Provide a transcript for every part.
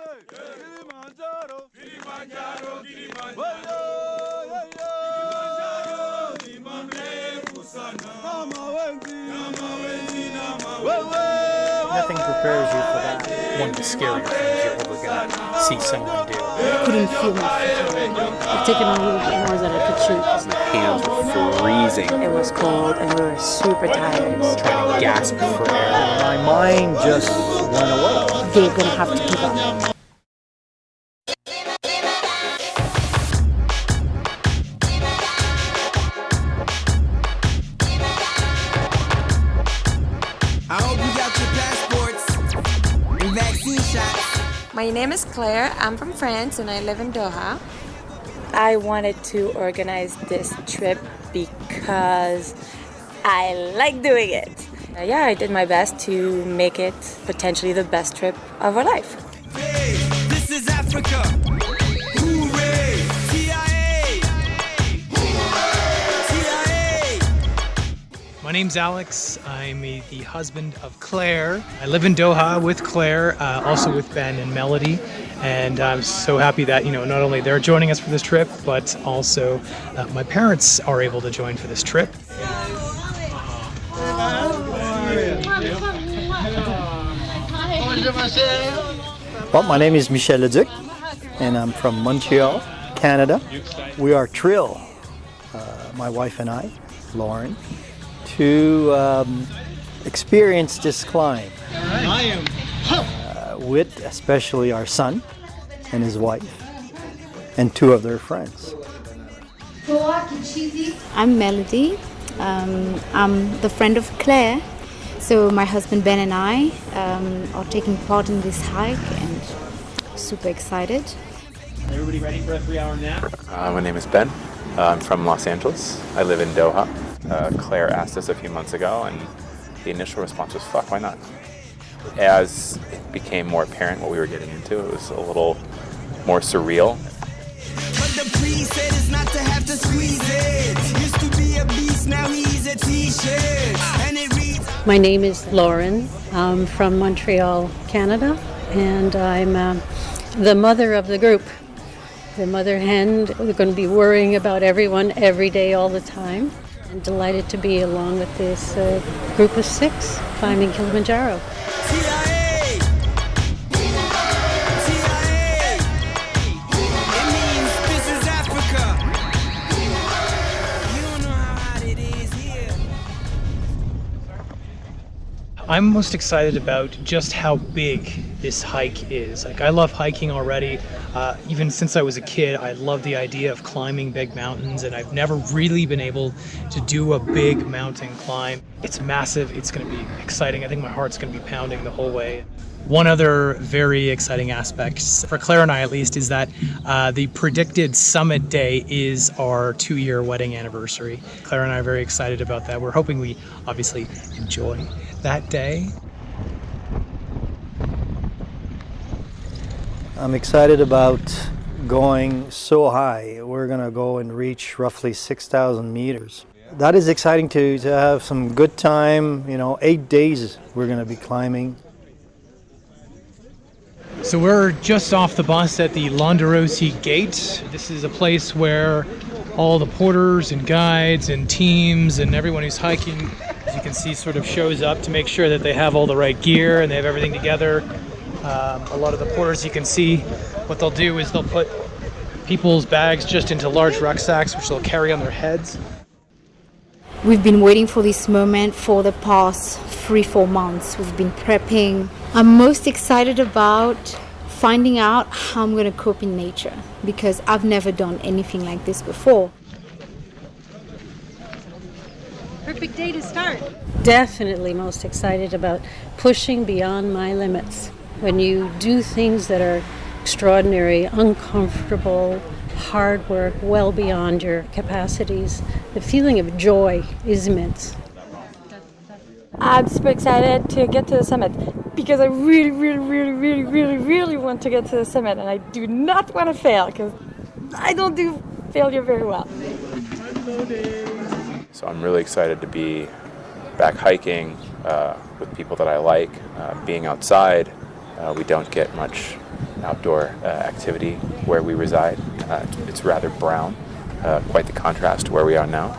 Kilimanjaro, Kilimanjaro, Kilimanjaro. Nothing prepares you for that. One of the scarier things you're ever going to see someone do. I couldn't feel my feet. I've taken a little bit more than I could chew. My hands were freezing. It was cold and we were super tired. Trying to gasp for air. My mind just went away. They're going to have to give up. I hope you got your passports and vaccine shots. My name is Claire. I'm from France and I live in Doha. I wanted to organize this trip because I like doing it. I did my best to make it potentially the best trip of our life. Hey, this is Africa. Hooray! TIA! TIA! My name's Alex. I'm the husband of Claire. I live in Doha with Claire, also with Ben and Melody. And I'm so happy that, not only they're joining us for this trip, but also my parents are able to join for this trip. Well, my name is Michel Leduc, and I'm from Montreal, Canada. We are thrilled, my wife and I, Lauren, to experience this climb with especially our son and his wife and two of their friends. I'm Melody. I'm the friend of Claire. So my husband Ben and I are taking part in this hike and super excited. Everybody ready for a 3-hour nap? My name is Ben. I'm from Los Angeles. I live in Doha. Claire asked us a few months ago, and the initial response was, fuck, why not? As it became more apparent what we were getting into, it was a little more surreal. But the priest said it's not to have to squeeze it. Used to be a beast, now he's a t-shirt. And it reads... My name is Lauren. I'm from Montreal, Canada, and I'm the mother of the group. The mother hen. We're going to be worrying about everyone every day, all the time. I'm delighted to be along with this group of 6 climbing Kilimanjaro. TIA! TIA! It means this is Africa. You don't know how hot it is here. I'm most excited about just how big this hike is. I love hiking already. Even since I was a kid, I love the idea of climbing big mountains, and I've never really been able to do a big mountain climb. It's massive. It's going to be exciting. I think my heart's going to be pounding the whole way. One other very exciting aspect, for Claire and I at least, is that the predicted summit day is our 2-year wedding anniversary. Claire and I are very excited about that. We're hoping we obviously enjoy that day. I'm excited about going so high. We're going to go and reach roughly 6,000 meters. That is exciting to have some good time. 8 days we're going to be climbing. So we're just off the bus at the Londerosi Gate. This is a place where all the porters and guides and teams and everyone who's hiking, as you can see, sort of shows up to make sure that they have all the right gear and they have everything together. A lot of the porters, you can see, what they'll do is they'll put people's bags just into large rucksacks, which they'll carry on their heads. We've been waiting for this moment for the past 3-4 months. We've been prepping. I'm most excited about finding out how I'm going to cope in nature because I've never done anything like this before. Perfect day to start. Definitely most excited about pushing beyond my limits. When you do things that are extraordinary, uncomfortable, hard work, well beyond your capacities, the feeling of joy is immense. I'm super excited to get to the summit because I really want to get to the summit, and I do not want to fail because I don't do failure very well. So I'm really excited to be back hiking with people that I like, being outside, We don't get much outdoor activity where we reside. It's rather brown, quite the contrast to where we are now.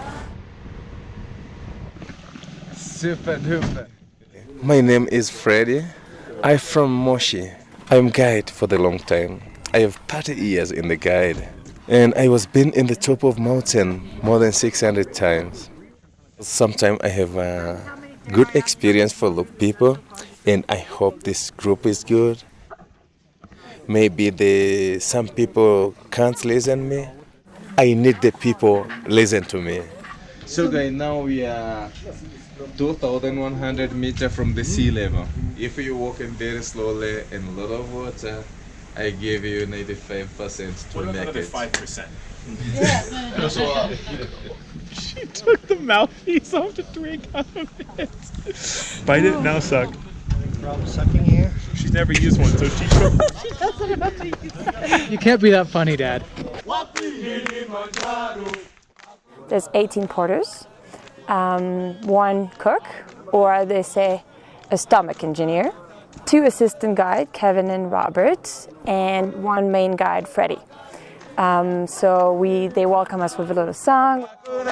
Super duper. My name is Freddy. I'm from Moshi. I'm guide for the long time. I have 30 years in the guide. And I was been in the top of mountain more than 600 times. Sometimes I have a good experience for look people, and I hope this group is good. Maybe some people can't listen me. I need the people listen to me. So guys, now we are 2,100 meters from the sea level. If you walk in very slowly in a lot of water, I give you 95% to make it. 5%. She took the mouthpiece off to drink out of it. Bite it, now suck. Problem sucking here. She's never used one, so she doesn't know how to use it. You can't be that funny, Dad. There's 18 porters, one cook, or they say a stomach engineer, 2 assistant guides, Kevin and Robert, and 1 main guide, Freddie. So they welcome us with a little song. So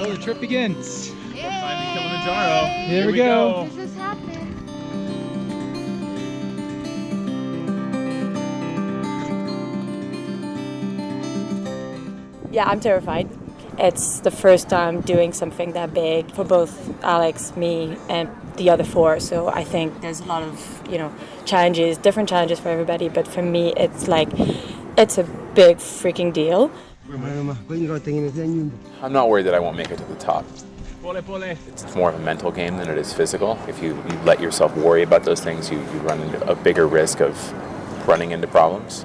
the trip begins. Climbing Kilimanjaro. Here we go. This is happening. Yeah, I'm terrified. It's the first time doing something that big for both Alex, me, and the other 4. So I think there's a lot of, challenges, different challenges for everybody. But for me, it's a big freaking deal. I'm not worried that I won't make it to the top. It's more of a mental game than it is physical. If you let yourself worry about those things, you run into a bigger risk of running into problems.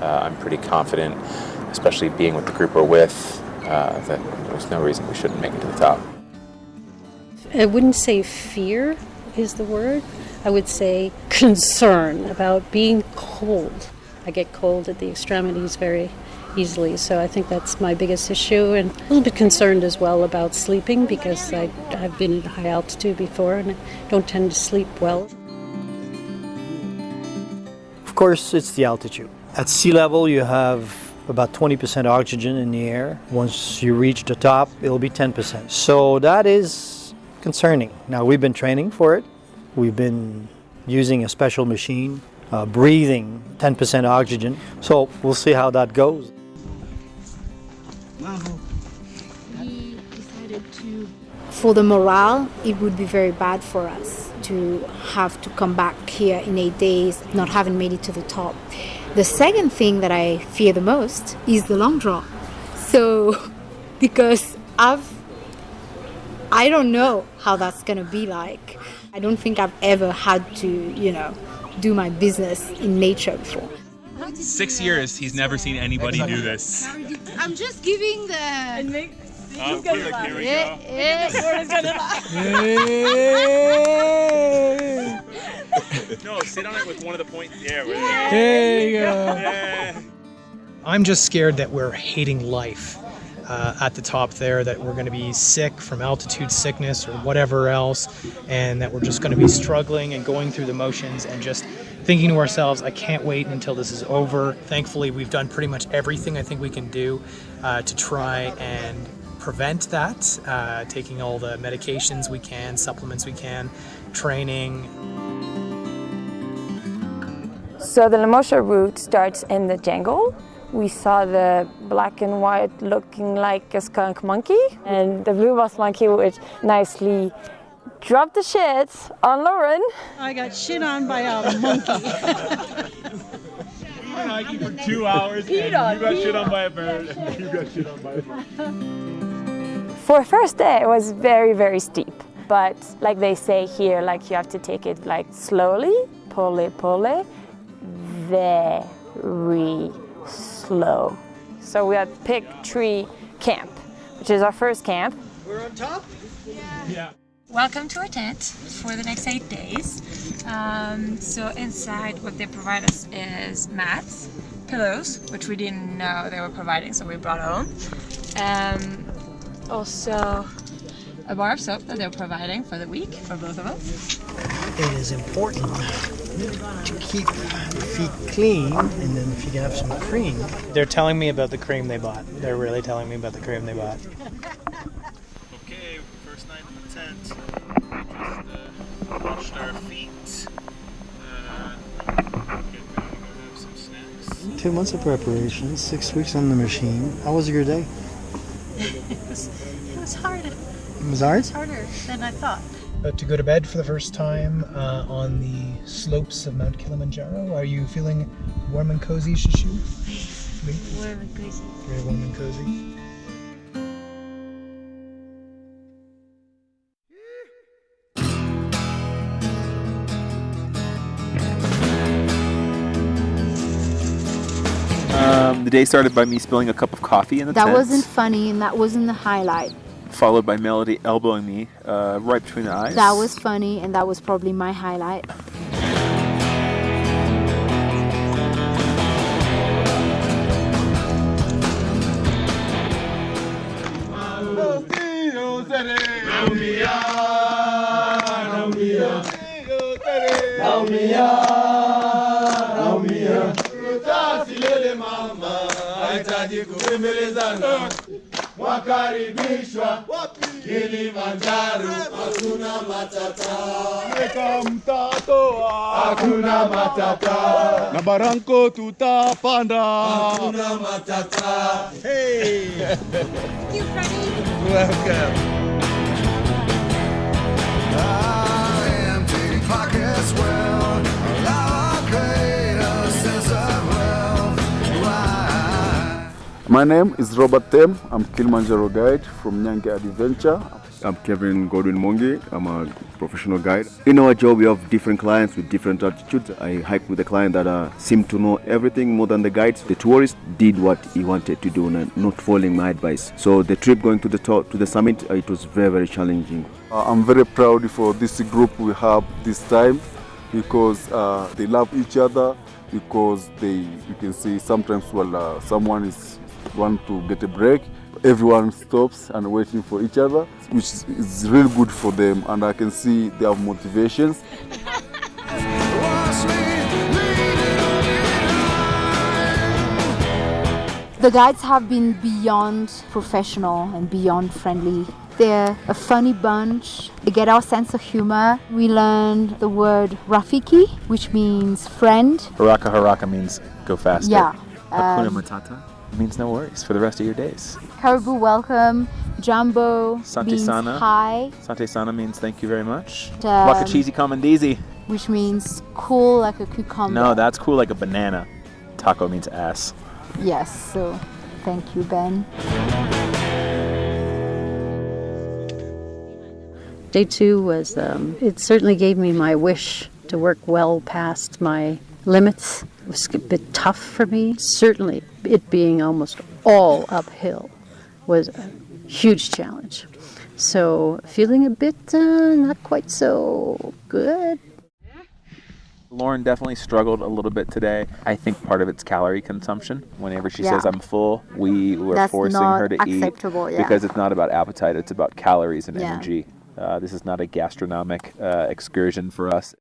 I'm pretty confident, especially being with the group we're with, that there's no reason we shouldn't make it to the top. I wouldn't say fear is the word. I would say concern about being cold. I get cold at the extremities very easily, so I think that's my biggest issue, and a little bit concerned as well about sleeping because I've been at high altitude before and I don't tend to sleep well. Of course, it's the altitude. At sea level, you have about 20% oxygen in the air. Once you reach the top, it'll be 10%. So that is concerning. Now, we've been training for it. We've been using a special machine, breathing 10% oxygen. So we'll see how that goes. We decided to... For the morale, it would be very bad for us to have to come back here in 8 days, not having made it to the top. The second thing that I fear the most is the long draw. So, because I don't know how that's gonna be like. I don't think I've ever had to, do my business in nature before. 6 years, he's never seen anybody do this. I'm just giving the... Oh, here we go. No, sit on it with one of the points. Yeah, There you go. Yeah. I'm just scared that we're hating life at the top there, that we're going to be sick from altitude sickness or whatever else, and that we're just going to be struggling and going through the motions and just thinking to ourselves, I can't wait until this is over. Thankfully, we've done pretty much everything I think we can do to try and prevent that, taking all the medications we can, supplements we can, training. So the Lemosha route starts in the jungle. We saw the black and white looking like a skunk monkey and the blue mouse monkey, which nicely dropped the shit on Lauren. I got shit on by a monkey. We were hiking for 2 hours and you got shit on by a bird and you got shit on by a bird. For first day, it was very, very steep. But like they say here, like you have to take it like slowly, pole, very slow. So we had Pick Tree Camp, which is our first camp. We're on top? Yeah. Welcome to our tent for the next 8 days. So inside what they provide us is mats, pillows, which we didn't know they were providing, so we brought our own. Also a bar of soap that they're providing for the week for both of us. It is important to keep the feet clean, and then if you can have some cream. They're telling me about the cream they bought. They're really telling me about the cream they bought. Okay, first night in the tent. Just washed our feet. Get ready to go have some snacks. 2 months of preparation, 6 weeks on the machine. How was your day? It was harder. It was hard? It's harder than I thought. About to go to bed for the first time on the slopes of Mount Kilimanjaro. Are you feeling warm and cozy, Shishu? Warm and cozy. Very warm and cozy. The day started by me spilling a cup of coffee in the That tent, wasn't funny, and that wasn't the highlight. followed by Melody elbowing me right between the eyes. That was funny, and that was probably my highlight. Wakaribishwa Kilimanjaro, hakuna matata. Weka mtatoa, Hakuna matata. na Baranko tutapanda. Hakuna matata. Hey! Thank you, Freddie. Welcome. Empty pockets will allow a greater sense of wealth. My name is Robert Them. I'm Kilimanjaro guide from Nyange Adventure. I'm Kevin Godwin Mongi. I'm a professional guide. In our job, we have different clients with different attitudes. I hiked with a client that seemed to know everything more than the guides. The tourist did what he wanted to do and not following my advice. So the trip going to the top, to the summit, it was very, very challenging. I'm very proud for this group we have this time because they love each other. Because you can see sometimes while someone is want to get a break, everyone stops and waiting for each other, which is really good for them, and I can see they have motivations. The guides have been beyond professional and beyond friendly. They're a funny bunch. They get our sense of humor. We learned the word Rafiki, which means friend. Haraka haraka means go faster. Yeah. Hakuna matata means no worries for the rest of your days. Caribou welcome. Jumbo Sante means sana. hi, Sante sana means thank you very much. Um, Wakachizi kamandizi. which means cool like a cucumber. No, that's cool like a banana. Taco means ass. Yes, so thank you, Ben. Day 2 was, it certainly gave me my wish to work well past my limits. It was a bit tough for me. Certainly, it being almost all uphill was a huge challenge. So, feeling a bit not quite so good. Lauren definitely struggled a little bit today. I think part of it's calorie consumption. Whenever she says I'm full, we were That's forcing not her to acceptable, eat yeah. because it's not about appetite, it's about calories and Yeah. energy. This is not a gastronomic excursion for us.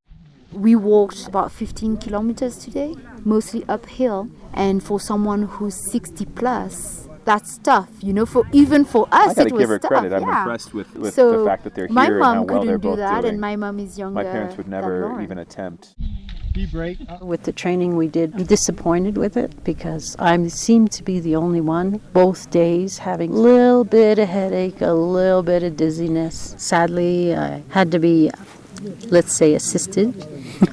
We walked about 15 kilometers today, mostly uphill. And for someone who's 60 plus, that's tough, you know, even for us I gotta it was give her tough. credit. I'm yeah. impressed with So the fact that they're my here and mom how well they're couldn't do both that, doing. and my mom is younger. My parents would than never Lauren. even attempt. With the training we did, I'm disappointed with it because I seem to be the only one, both days, having a little bit of headache, a little bit of dizziness. Sadly, I had to be, let's say, assisted.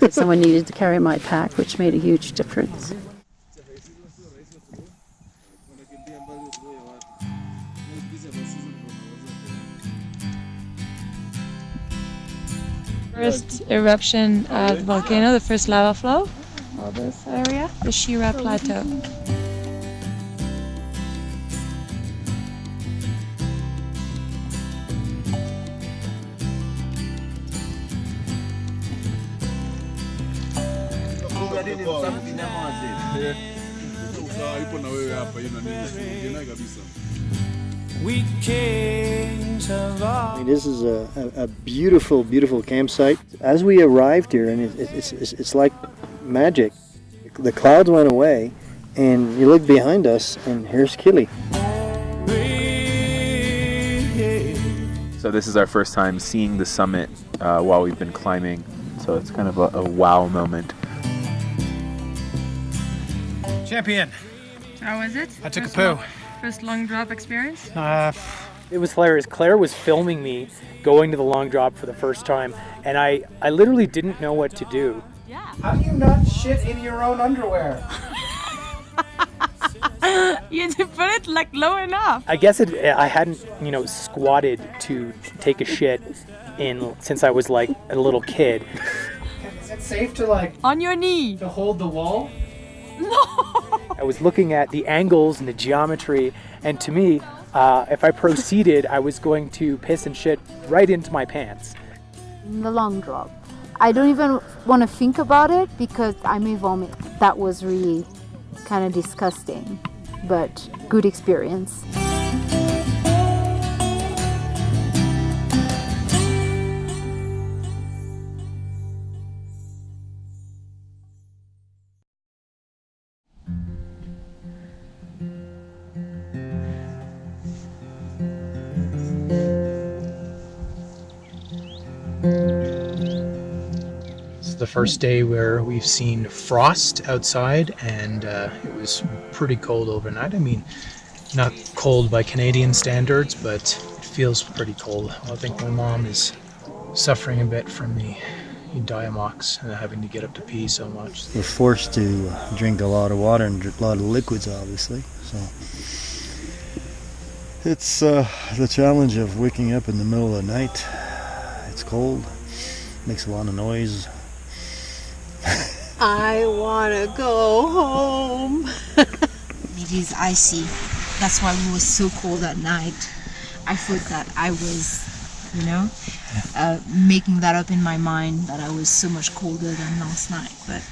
Someone needed to carry my pack, which made a huge difference. First eruption of the volcano, the first lava flow of this area, the Shira Plateau. I mean, this is a beautiful, beautiful campsite. As we arrived here, and it's like magic. The clouds went away, and you look behind us, and here's Kili. So this is our first time seeing the summit while we've been climbing, so it's kind of a wow moment. Champion. How was it? I took a poo. First long drop experience? It was hilarious. Claire was filming me going to the long drop for the first time, and I literally didn't know what to do. Yeah. How do you not shit in your own underwear? You had to put it like low enough. I guess I hadn't, squatted to take a shit since I was like a little kid. Is it safe to on your knee to hold the wall? No. I was looking at the angles and the geometry, and to me, if I proceeded, I was going to piss and shit right into my pants. The long drop. I don't even want to think about it because I may vomit. That was really kind of disgusting, but good experience. The first day where we've seen frost outside, and it was pretty cold overnight. I mean, not cold by Canadian standards, but it feels pretty cold. I think my mom is suffering a bit from the diamox and having to get up to pee so much. We're forced to drink a lot of water and a lot of liquids, obviously. So it's the challenge of waking up in the middle of the night. It's cold, makes a lot of noise. I want to go home. It is icy. That's why we were so cold at night. I thought that I was, making that up in my mind that I was so much colder than last night. But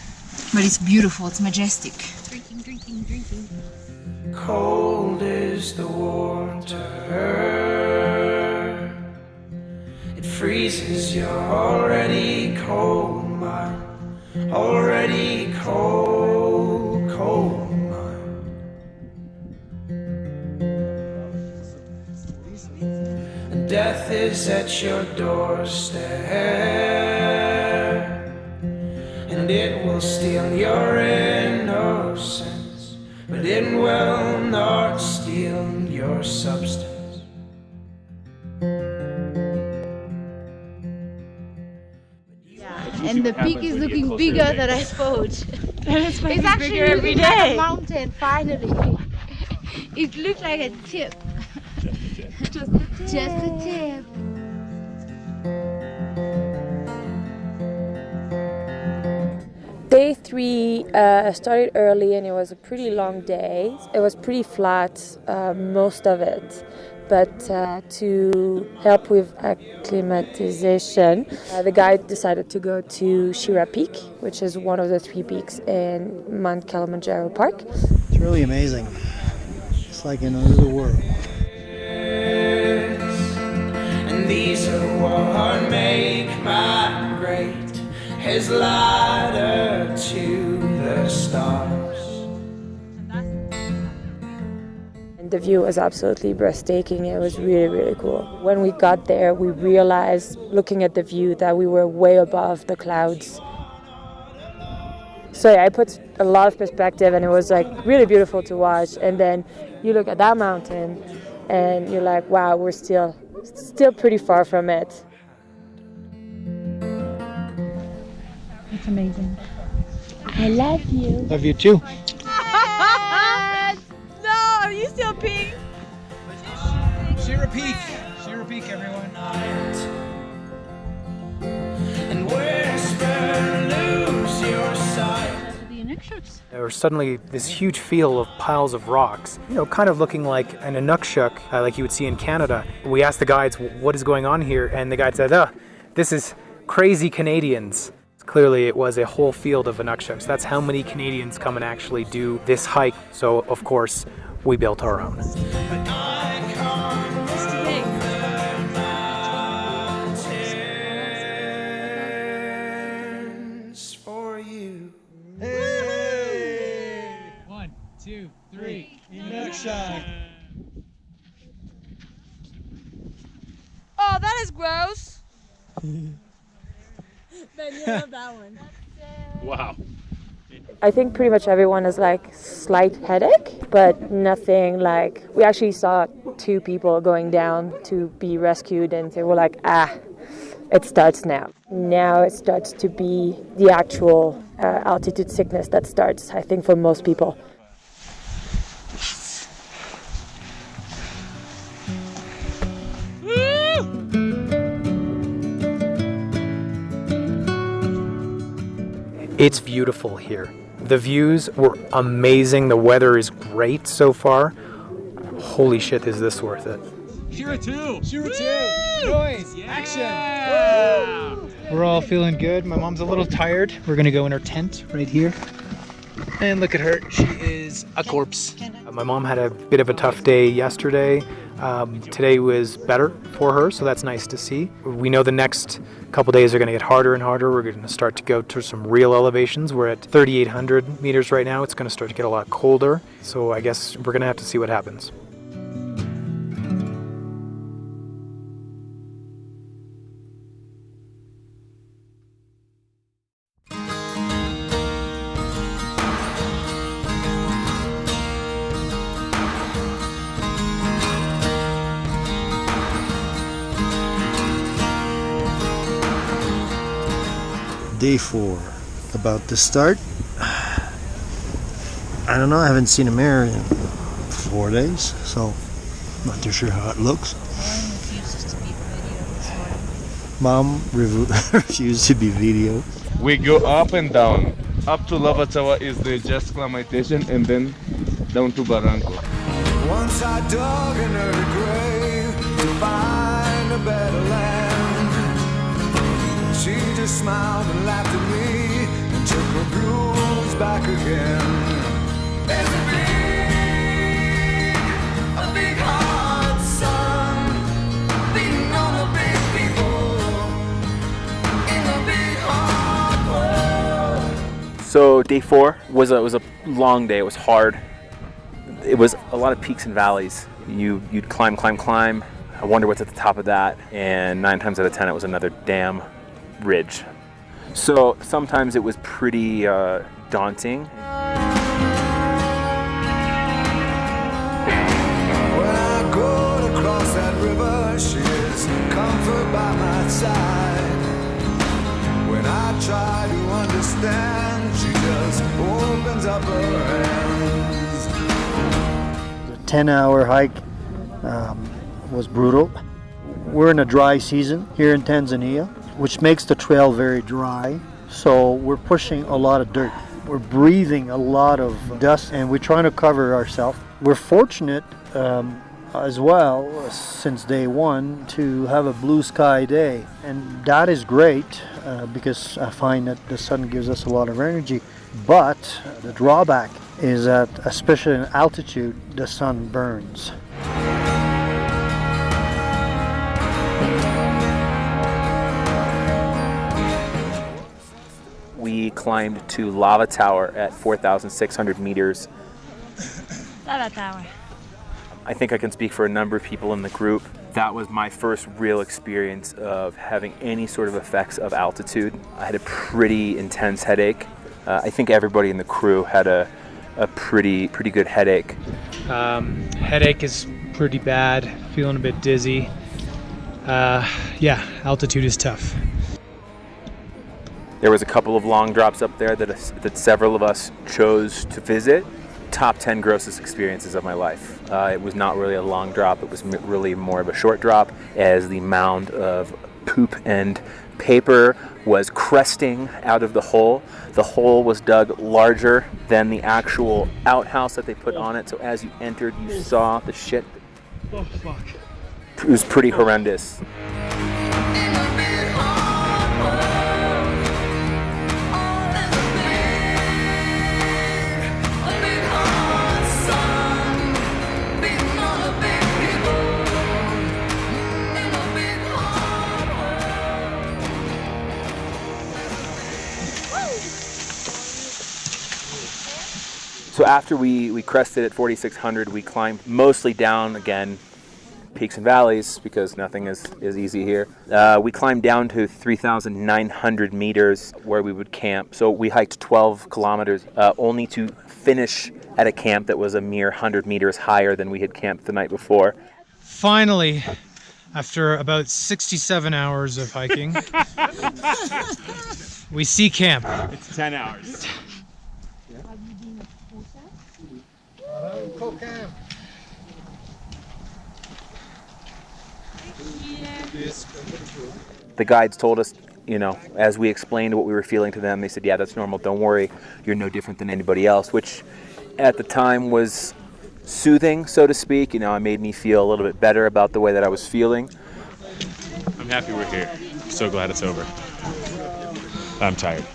it's beautiful. It's majestic. Drinking. Cold is the water. It freezes your already cold mind. Already cold mind. And death is at your doorstep, and it will steal your innocence, but it will not steal your substance. And the peak is looking bigger than I thought. It's actually bigger every looking like day. a mountain, finally. It looks like a tip. Just a tip. Day 3 started early and it was a pretty long day. It was pretty flat, most of it. But to help with acclimatization, the guide decided to go to Shira Peak, which is one of the 3 peaks in Mount Kilimanjaro Park. It's really amazing. It's like in another world. And these are what make man great, his ladder to the stars. The view was absolutely breathtaking. It was really, really cool. When we got there, we realized, looking at the view, that we were way above the clouds. So yeah, I put a lot of perspective, and it was really beautiful to watch. And then you look at that mountain, and you're like, wow, we're still pretty far from it. It's amazing. I love you. Love you too. No, are you still peeing? Shira Peak, everyone. And whisper, lose your sight. There was suddenly this huge field of piles of rocks, kind of looking like an Inukshuk, like you would see in Canada. We asked the guides, what is going on here? And the guide said, this is crazy Canadians. Clearly it was a whole field of Inuksuks. That's how many Canadians come and actually do this hike. So of course we built our own. For you. Hey! 1, 2, 3. Inukshuk. Oh, that is gross. Ben, you love that one. Wow. I think pretty much everyone has like slight headache, but nothing like, we actually saw 2 people going down to be rescued and they were like, it starts now. Now it starts to be the actual altitude sickness that starts, I think, for most people. It's beautiful here. The views were amazing. The weather is great so far. Holy shit, is this worth it? Shira 2! Shira 2! Noise! Action! We're all feeling good. My mom's a little tired. We're gonna go in her tent right here. And look at her, she is a corpse. My mom had a bit of a tough day yesterday. Today was better for her, so that's nice to see. We know the next couple days are gonna get harder and harder. We're gonna start to go to some real elevations. We're at 3,800 meters right now. It's gonna start to get a lot colder. So I guess we're gonna have to see what happens. Day 4, about to start. I don't know, I haven't seen a mirror in 4 days, so not too sure how it looks. Mom refused to be videoed. We go up and down. Up to Lava Tower is the just acclimatization, and then down to Barranco. Once I dug an early grave to find a better land. She just smiled and laughed at me and took her blues back again. There's a big hard sun beating on the big people in the big hard world. So day 4 was a long day. It was hard. It was a lot of peaks and valleys. You'd climb. I wonder what's at the top of that. And 9 times out of 10, it was another damn ridge. So sometimes it was pretty daunting. When I go to cross that river, she is comfort by my side. When I try to understand, she just opens up her hands. The 10-hour hike was brutal. We're in a dry season here in Tanzania, which makes the trail very dry. So we're pushing a lot of dirt. We're breathing a lot of dust, and we're trying to cover ourselves. We're fortunate as well, since day 1, to have a blue sky day. And that is great because I find that the sun gives us a lot of energy. But the drawback is that, especially in altitude, the sun burns. We climbed to Lava Tower at 4,600 meters. Lava Tower. I think I can speak for a number of people in the group. That was my first real experience of having any sort of effects of altitude. I had a pretty intense headache. I think everybody in the crew had a pretty good headache. Headache is pretty bad, feeling a bit dizzy. Yeah, altitude is tough. There was a couple of long drops up there that several of us chose to visit. Top 10 grossest experiences of my life. It was not really a long drop, it was really more of a short drop, as the mound of poop and paper was cresting out of the hole. The hole was dug larger than the actual outhouse that they put on it, so as you entered, you saw the shit. Oh, fuck. It was pretty horrendous. So after we crested at 4,600, we climbed mostly down again, peaks and valleys, because nothing is easy here. We climbed down to 3,900 meters where we would camp. So we hiked 12 kilometers only to finish at a camp that was a mere 100 meters higher than we had camped the night before. Finally, after about 67 hours of hiking, we see camp. It's 10 hours. The guides told us, you know, as we explained what we were feeling to them, they said, yeah, that's normal, don't worry, you're no different than anybody else, which at the time was soothing, so to speak. You know, it made me feel a little bit better about the way that I was feeling. I'm happy we're here. So glad it's over. I'm tired.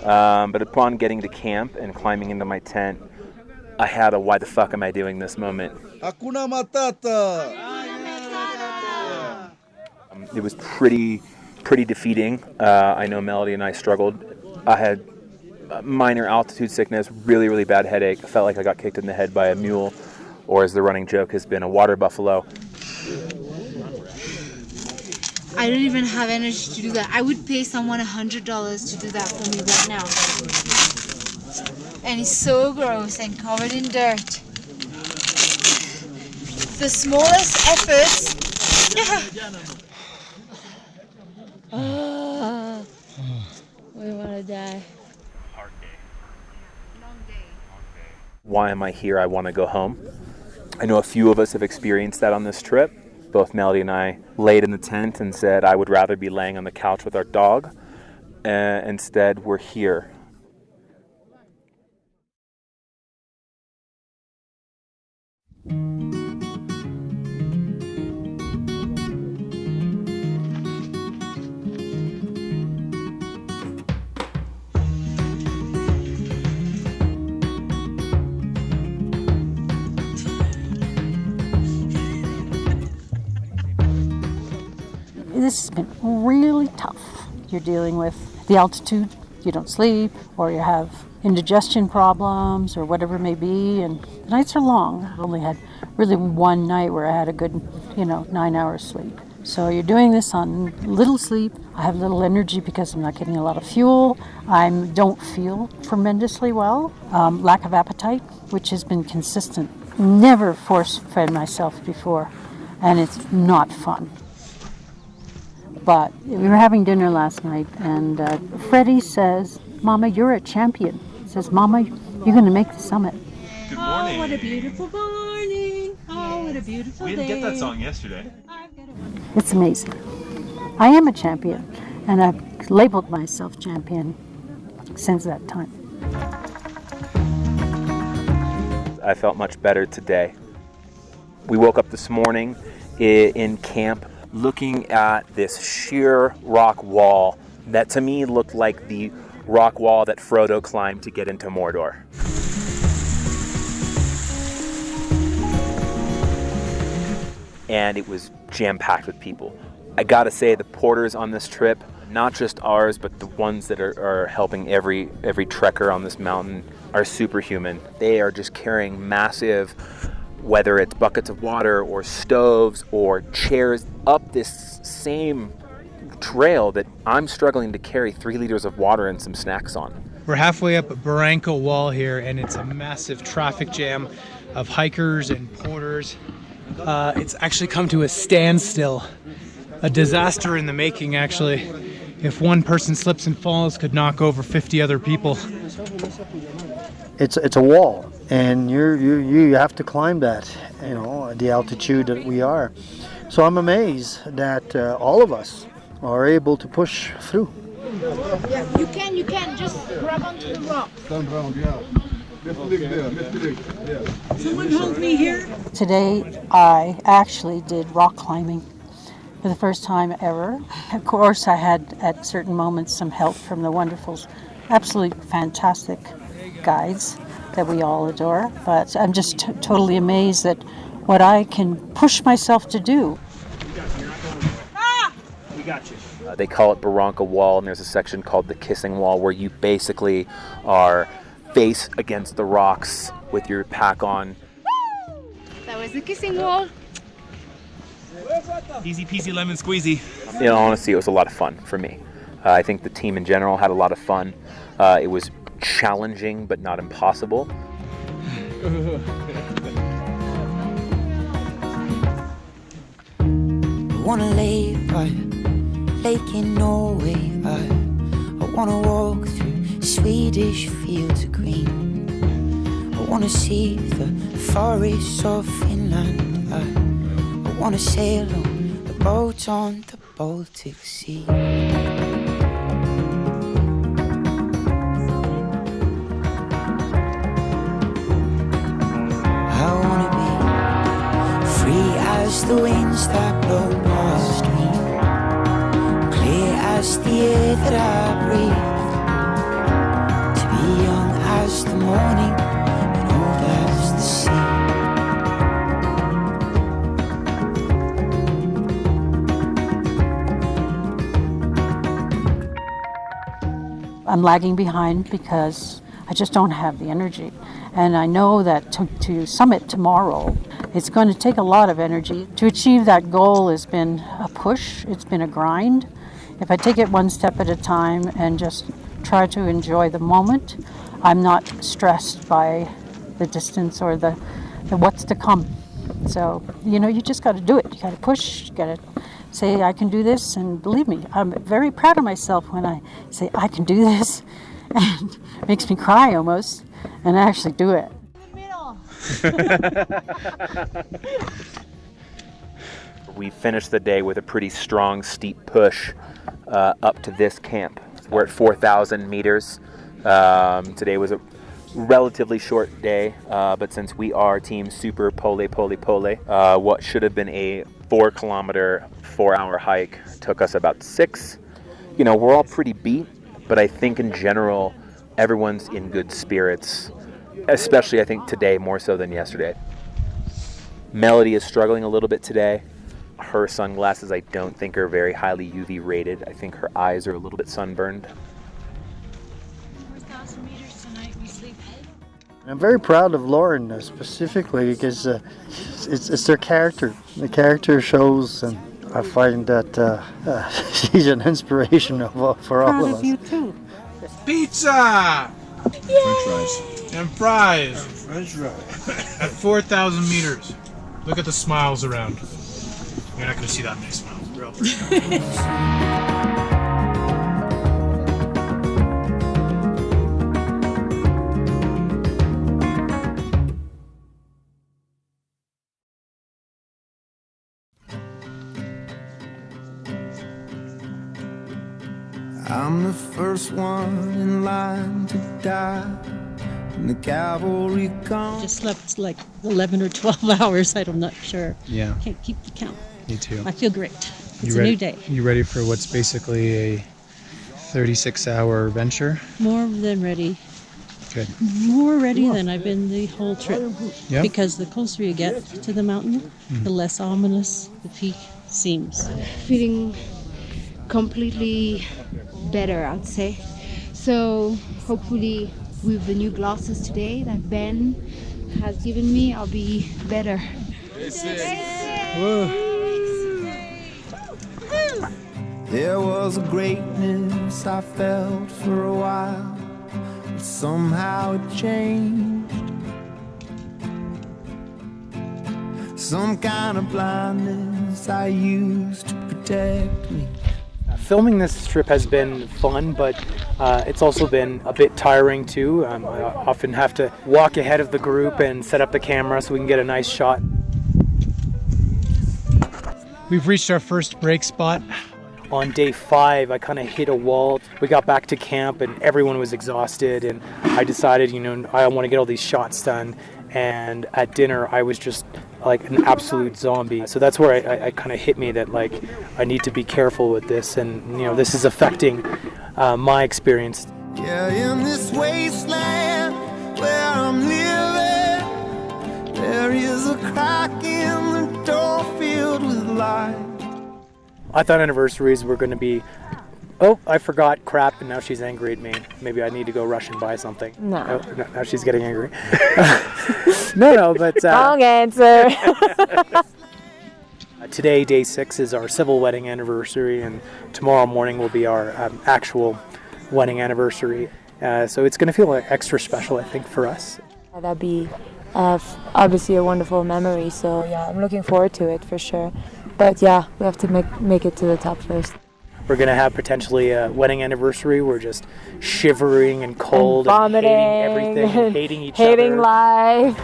But upon getting to camp and climbing into my tent, I had a why the fuck am I doing this moment. Hakuna Matata. It was pretty defeating. I know Melody and I struggled. I had minor altitude sickness, really bad headache. I felt like I got kicked in the head by a mule, or as the running joke has been, a water buffalo. I don't even have energy to do that. I would pay someone $100 to do that for me right now. And it's so gross and covered in dirt. The smallest efforts. Oh, we want to die. Why am I here? I want to go home. I know a few of us have experienced that on this trip. Both Melody and I laid in the tent and said I would rather be laying on the couch with our dog. Instead, we're here. This has been really tough. You're dealing with the altitude, you don't sleep, or you have indigestion problems, or whatever it may be, and the nights are long. I've only had really one night where I had a good, 9 hours sleep. So you're doing this on little sleep. I have little energy because I'm not getting a lot of fuel. I don't feel tremendously well. Lack of appetite, which has been consistent. Never force-fed myself before, and it's not fun. But we were having dinner last night, and Freddie says, "Mama, you're a champion." He says, "Mama, you're going to make the summit." Good morning. Oh, what a beautiful morning. Oh, what a beautiful day. We didn't get that song yesterday. It's amazing. I am a champion, and I've labeled myself champion since that time. I felt much better today. We woke up this morning in camp looking at this sheer rock wall that to me looked like the rock wall that Frodo climbed to get into Mordor. And it was jam-packed with people. I gotta say, the porters on this trip, not just ours, but the ones that are helping every trekker on this mountain, are superhuman. They are just carrying massive, whether it's buckets of water or stoves or chairs, up this same trail that I'm struggling to carry 3 liters of water and some snacks on. We're halfway up Barranco Wall here, and it's a massive traffic jam of hikers and porters. It's actually come to a standstill. A disaster in the making, actually. If one person slips and falls, could knock over 50 other people. It's a wall, and you have to climb that, at the altitude that we are. So I'm amazed that all of us are able to push through. Yeah, you can. Just grab onto the rock. Stand round, yeah. Someone hold me here. Today, I actually did rock climbing for the first time ever. Of course, I had at certain moments some help from the wonderful, absolutely fantastic guides that we all adore. But I'm just totally amazed at what I can push myself to do. We got you. They call it Barranco Wall, and there's a section called the Kissing Wall where you basically are face against the rocks with your pack on. That was the kissing wall. Easy peasy lemon squeezy. In all honesty, it was a lot of fun for me. I think the team in general had a lot of fun. It was challenging but not impossible. I wanna lay by a lake in Norway. I wanna walk through Swedish fields of green. I wanna see the forests of Finland. I wanna sail on the boat on the Baltic Sea. I wanna be free as the winds that blow past me, clear as the air that I breathe, to be young as the morning and old as the sea. I'm lagging behind because I just don't have the energy. And I know that to summit tomorrow, it's going to take a lot of energy. To achieve that goal has been a push, it's been a grind. If I take it one step at a time and just try to enjoy the moment, I'm not stressed by the distance or the what's to come. So, you just got to do it. You got to push, you got to say, I can do this, and believe me, I'm very proud of myself when I say, I can do this, and it makes me cry almost, and I actually do it. We finished the day with a pretty strong, steep push up to this camp. We're at 4,000 meters. Today was a relatively short day, but since we are Team Super Pole, what should have been a 4-kilometer, 4-hour hike took us about 6. We're all pretty beat, but I think in general, everyone's in good spirits, especially I think today more so than yesterday. Melody is struggling a little bit today. Her sunglasses I don't think are very highly UV rated. I think her eyes are a little bit sunburned. 4,000 meters tonight, we sleep. I'm very proud of Lauren specifically because it's their character. The character shows, and I find that she's an inspiration for all of us. You too. Pizza! French fries. And fries. French fries. At 4,000 meters. Look at the smiles around. You're not going to see that many smiles. Real I'm the first one in line to die when the cavalry comes. Just slept like 11 or 12 hours, I'm not sure. Yeah. Can't keep the count. Me too. I feel great. It's You a new day. You ready for what's basically a 36-hour venture? More than ready. Good. More ready than I've been the whole trip. Yeah? Because the closer you get to the mountain, the less ominous the peak seems. Feeling completely better, I'd say. So hopefully with the new glasses today that Ben has given me, I'll be better. There was a greatness I felt for a while, but somehow it changed. Some kind of blindness I used to protect me. Filming this trip has been fun, but it's also been a bit tiring too. I often have to walk ahead of the group and set up the camera so we can get a nice shot. We've reached our first break spot. On day 5, I kind of hit a wall. We got back to camp and everyone was exhausted, and I decided, I want to get all these shots done. And at dinner, I was just like an absolute zombie. So that's where I kind of hit me that like I need to be careful with this, and this is affecting my experience. Yeah, in this wasteland where I'm living, there is a crack in the door filled with light. I thought anniversaries were going to be Oh, I forgot crap, and now she's angry at me. Maybe I need to go rush and buy something. No. Oh, now she's getting angry. No, but... Wrong answer. Today, day 6, is our civil wedding anniversary, and tomorrow morning will be our actual wedding anniversary. So it's going to feel extra special, I think, for us. That'd be obviously a wonderful memory, so yeah, I'm looking forward to it for sure. But yeah, we have to make it to the top first. We're going to have potentially a wedding anniversary. We're just shivering and cold and vomiting, and hating everything, and hating each hating other. life.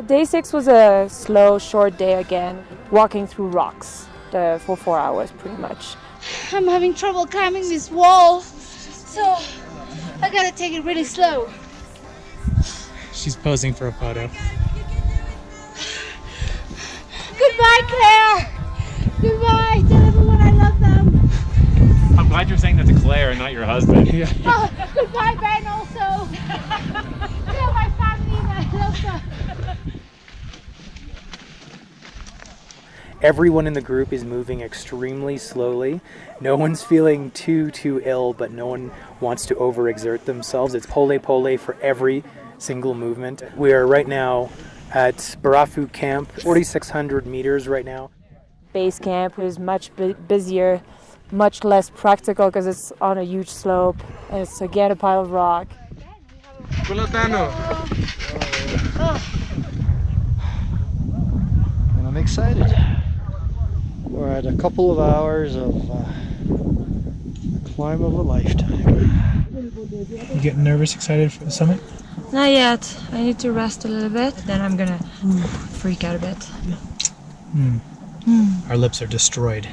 Day 6 was a slow, short day again, walking through rocks for 4 hours pretty much. I'm having trouble climbing this wall, so I gotta take it really slow. She's posing for a photo. Goodbye, Claire! Goodbye! Tell everyone I love them! I'm glad you're saying that to Claire and not your husband. Yeah. Oh, goodbye, Ben, also! Tell my family that I love them! Everyone in the group is moving extremely slowly. No one's feeling too ill, but no one wants to overexert themselves. It's pole for every single movement. We are right now at Barafu Camp, 4,600 meters right now. Base camp is much busier, much less practical because it's on a huge slope and it's again a pile of rock. And I'm excited. We're at a couple of hours of the climb of a lifetime. You getting nervous, excited for the summit? Not yet. I need to rest a little bit, then I'm gonna freak out a bit. Our lips are destroyed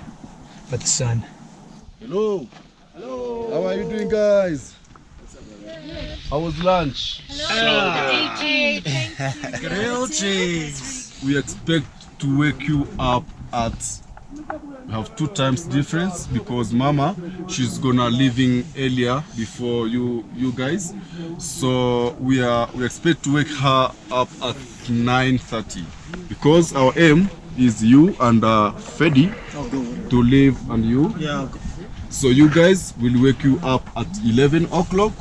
by the sun. Hello. Hello. How are you doing, guys? How was lunch? Grilled cheese. We expect to wake you up at. We have 2 times difference because Mama, she's gonna leaving earlier before you guys. So we expect to wake her up at 9:30 because our aim is you and Fedi to leave and you. Yeah. So you guys will wake you up at 11 o'clock.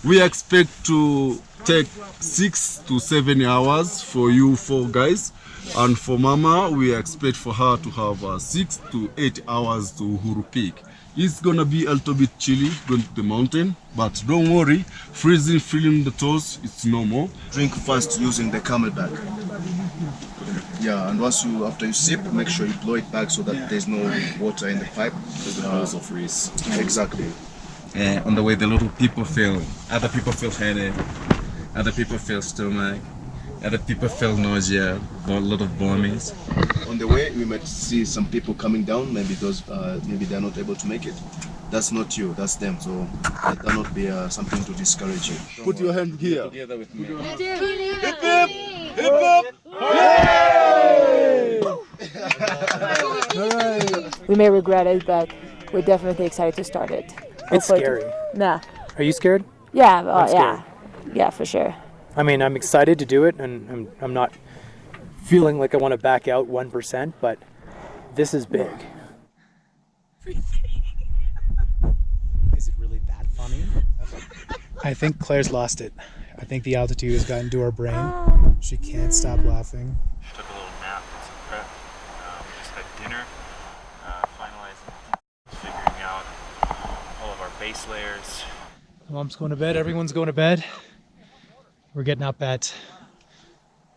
We expect to take 6 to 7 hours for you 4 guys. And for Mama, we expect for her to have 6 to 8 hours to Uhuru Peak. It's gonna be a little bit chilly going to the mountain, but don't worry, freezing, feeling the toes, it's normal. Drink first using the camelback. Yeah, and after you sip, make sure you blow it back so that there's no water in the pipe. Because the nose will freeze. Exactly. On the way, the little people feel, other people feel headache, other people feel stomach, other people feel nausea, a lot of vomits. On the way, we might see some people coming down. Maybe maybe they're not able to make it. That's not you, that's them. So that not be something to discourage you. Put your hand here. Together with me. Hip hip! Hip hip! We may regret it, but we're definitely excited to start it. It's scary. Nah. Are you scared? Yeah, I'm scared. yeah, for sure. I mean, I'm excited to do it, and I'm not feeling like I want to back out 1%, but this is big. Is it really that funny? I think Claire's lost it. I think the altitude has gotten to her brain. She can't stop laughing. She took a little nap and some prep. We just had dinner, finalizing, figuring out all of our base layers. Mom's going to bed. Everyone's going to bed. We're getting up at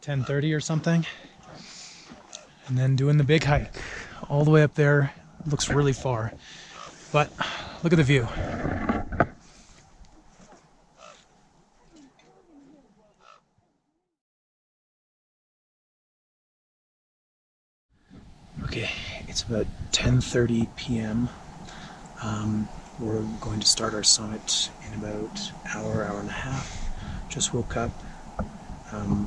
10:30 or something, and then doing the big hike all the way up there. It looks really far, but look at the view. Okay, it's about 10:30 p.m. We're going to start our summit in about hour and a half. Just woke up.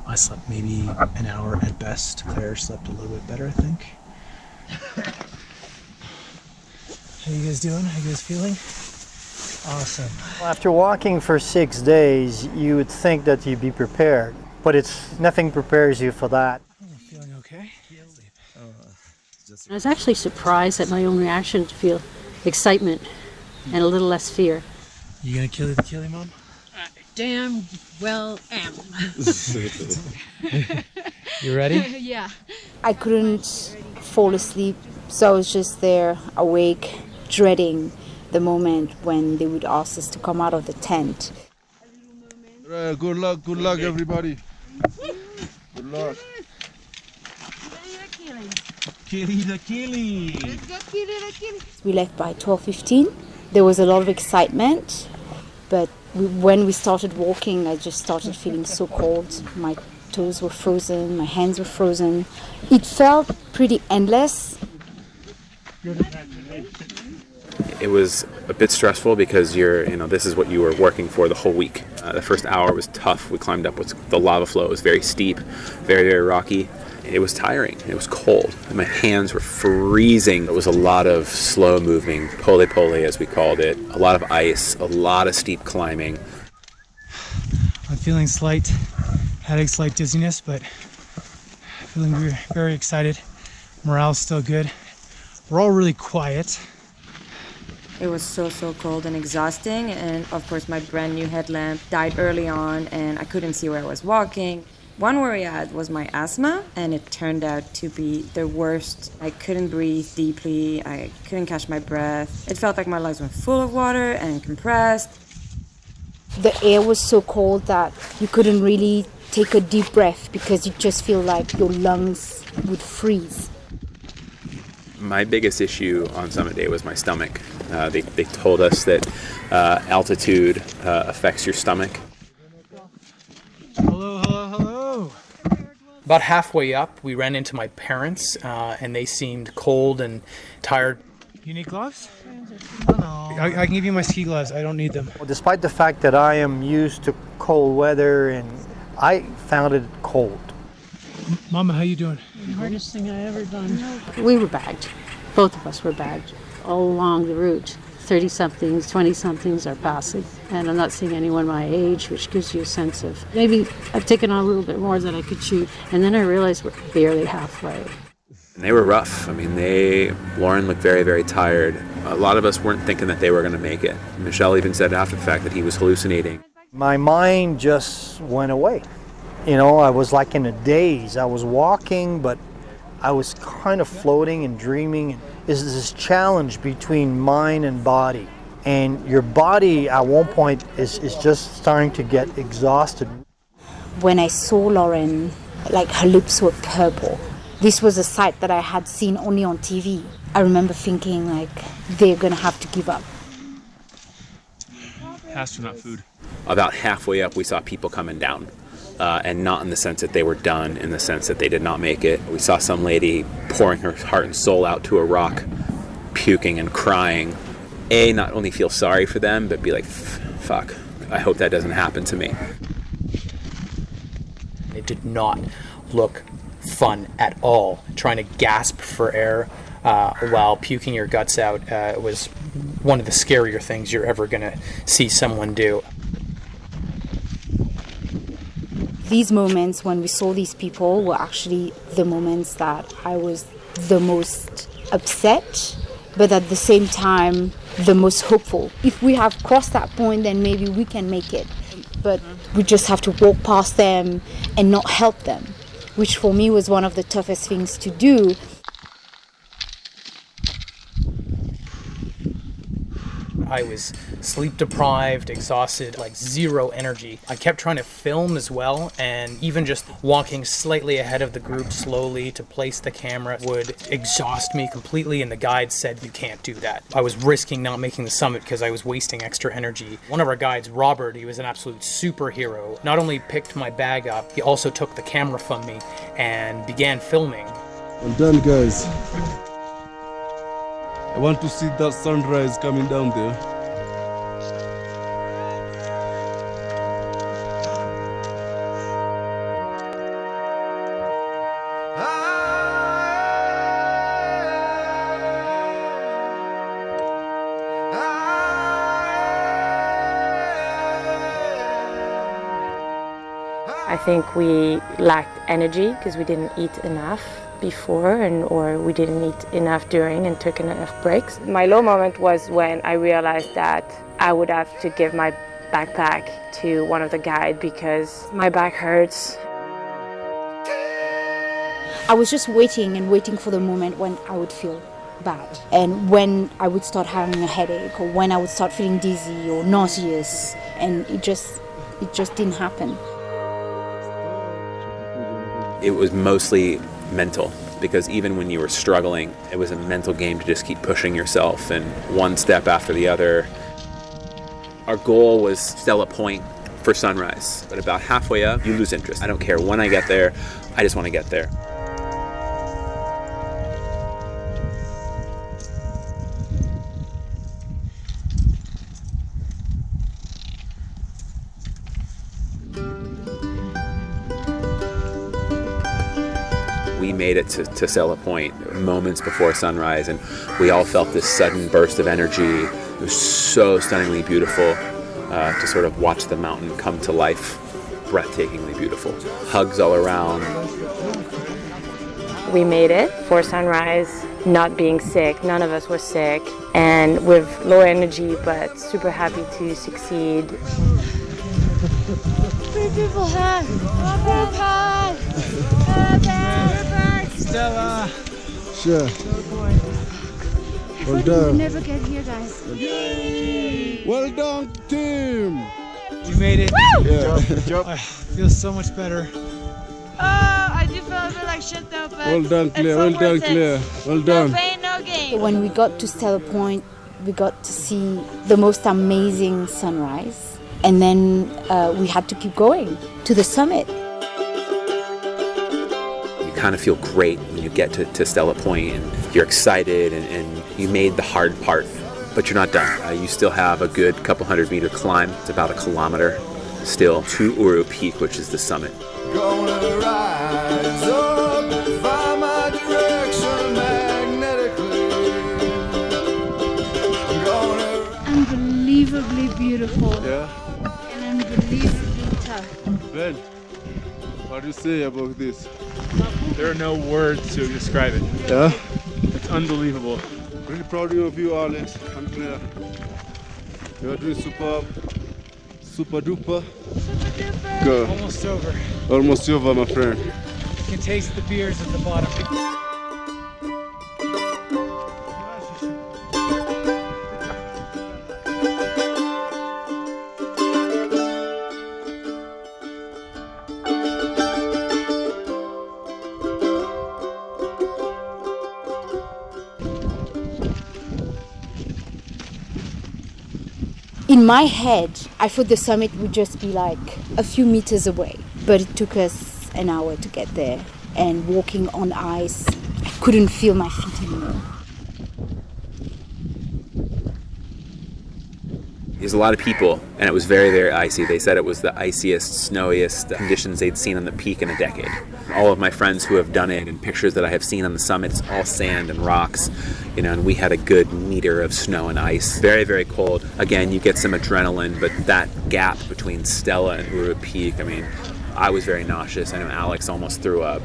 I slept maybe an hour at best. Claire slept a little bit better, I think. How you guys doing? How you guys feeling? Awesome. After walking for 6 days, you would think that you'd be prepared, but nothing prepares you for that. Feeling okay? I was actually surprised at my own reaction to feel excitement and a little less fear. You gonna kill the Kili, Mom? Damn well am. You ready? Yeah. I couldn't fall asleep, so I was just there awake, dreading the moment when they would ask us to come out of the tent. Good luck, everybody. Good luck. Kili the Kili. We left by 12:15. There was a lot of excitement, but when we started walking, I just started feeling so cold. My toes were frozen, my hands were frozen. It felt pretty endless. It was a bit stressful because this is what you were working for the whole week. The first hour was tough. We climbed up the lava flow. It was very steep, very, very rocky. It was tiring. It was cold. My hands were freezing. It was a lot of slow moving, pole-pole as we called it, a lot of ice, a lot of steep climbing. I'm feeling slight headache, slight dizziness, but feeling very excited. Morale's still good. We're all really quiet. It was so cold and exhausting, and of course my brand new headlamp died early on and I couldn't see where I was walking. One worry I had was my asthma, and it turned out to be the worst. I couldn't breathe deeply, I couldn't catch my breath. It felt like my lungs were full of water and compressed. The air was so cold that you couldn't really take a deep breath because you just feel like your lungs would freeze. My biggest issue on summit day was my stomach. They told us that altitude affects your stomach. Hello. About halfway up, we ran into my parents, and they seemed cold and tired. You need gloves? I can give you my ski gloves. I don't need them. Well, despite the fact that I am used to cold weather, and I found it cold. Mama, how you doing? The hardest thing I ever done. We were bagged. Both of us were bagged all along the route. 30-somethings, 20-somethings are passing. And I'm not seeing anyone my age, which gives you a sense of maybe I've taken on a little bit more than I could chew. And then I realized we're barely halfway. And they were rough. I mean, Lauren looked very, very tired. A lot of us weren't thinking that they were going to make it. Michelle even said after the fact that he was hallucinating. My mind just went away. I was like in a daze. I was walking, but I was kind of floating and dreaming. Is this challenge between mind and body, and your body at one point is just starting to get exhausted. When I saw Lauren, like her lips were purple. This was a sight that I had seen only on TV. I remember thinking like they're gonna have to give up. Astronaut food. About halfway up, we saw people coming down. And not in the sense that they were done, in the sense that they did not make it. We saw some lady pouring her heart and soul out to a rock, puking and crying. Not only feel sorry for them, but be like, fuck, I hope that doesn't happen to me. It did not look fun at all. Trying to gasp for air while puking your guts out was one of the scarier things you're ever going to see someone do. These moments when we saw these people were actually the moments that I was the most upset, but at the same time, the most hopeful. If we have crossed that point, then maybe we can make it. But we just have to walk past them and not help them, which for me was one of the toughest things to do. I was sleep deprived, exhausted, like zero energy. I kept trying to film as well, and even just walking slightly ahead of the group slowly to place the camera would exhaust me completely, and the guide said you can't do that. I was risking not making the summit because I was wasting extra energy. One of our guides, Robert, he was an absolute superhero, not only picked my bag up, he also took the camera from me and began filming. Well done, guys. I want to see that sunrise coming down there. think we lacked energy because we didn't eat enough before or we didn't eat enough during and took enough breaks. My low moment was when I realized that I would have to give my backpack to one of the guides because my back hurts. I was just waiting and waiting for the moment when I would feel bad and when I would start having a headache or when I would start feeling dizzy or nauseous, and it just didn't happen. It was mostly mental, because even when you were struggling, it was a mental game to just keep pushing yourself and one step after the other. Our goal was Stella Point for sunrise, but about halfway up, you lose interest. I don't care when I get there, I just want to get there. We made it to Stella Point moments before sunrise, and we all felt this sudden burst of energy. It was so stunningly beautiful to sort of watch the mountain come to life. Breathtakingly beautiful. Hugs all around. We made it for sunrise, not being sick. None of us were sick, and with low energy, but super happy to succeed. Three people hug. Group hug. Stella. Sure. I Well thought we would done. never get here, guys. Well done, team. You made it. Woo! Yeah. Good job. I feel so much better. Oh, I do feel a bit like shit though, but Well done, Claire. it's Well so done, worth it. Claire. Well No done. pain, no gain. When we got to Stella Point, we got to see the most amazing sunrise, and then we had to keep going to the summit. You kind of feel great when you get to Stella Point and you're excited and you made the hard part, but you're not done. You still have a good couple 100-meter climb. It's about 1 kilometer still to Uru Peak, which is the summit. Gonna rise up, find my direction magnetically. Unbelievably beautiful. Yeah. And unbelievably tough. Ben, what do you say about this? There are no words to describe it. Yeah. It's unbelievable. Really proud of you, Alex and Claire. You are doing superb. Super duper. Good. Almost over. Almost over, my friend. You can taste the beers at the bottom. In my head, I thought the summit would just be like a few meters away, but it took us an hour to get there. And walking on ice, I couldn't feel my feet anymore. There's a lot of people, and it was very, very icy. They said it was the iciest, snowiest conditions they'd seen on the peak in a decade. All of my friends who have done it and pictures that I have seen on the summit, it's all sand and rocks, and we had a good meter of snow and ice. Very, very cold. Again, you get some adrenaline, but that gap between Stella and Uru Peak, I was very nauseous. I know Alex almost threw up.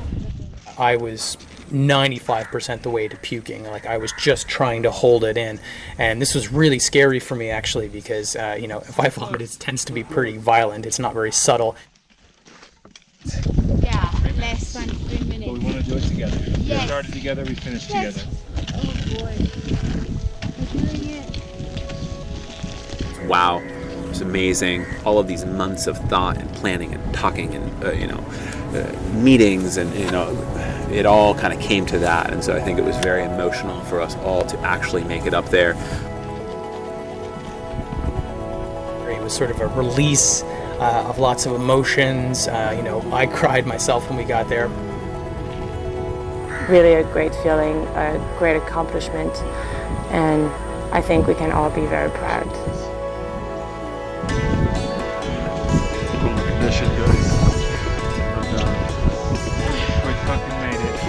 I was 95% the way to puking. Like, I was just trying to hold it in, and this was really scary for me actually, because if I vomit, it tends to be pretty violent. It's not very subtle. Yeah, less than 3 minutes. But we want to do it together. Yes. We started together, we finished Yes. together. Oh boy. We're doing it. Wow, it was amazing. All of these months of thought and planning and talking and meetings, and it all kind of came to that. And so I think it was very emotional for us all to actually make it up there. It was sort of a release of lots of emotions. I cried myself when we got there. Really a great feeling, a great accomplishment, and I think we can all be very proud. Congratulations, guys. Well done. We fucking made it.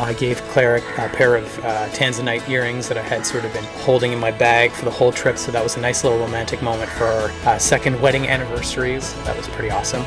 I gave Claire a pair of Tanzanite earrings that I had sort of been holding in my bag for the whole trip, so that was a nice little romantic moment for our second wedding anniversaries. That was pretty awesome.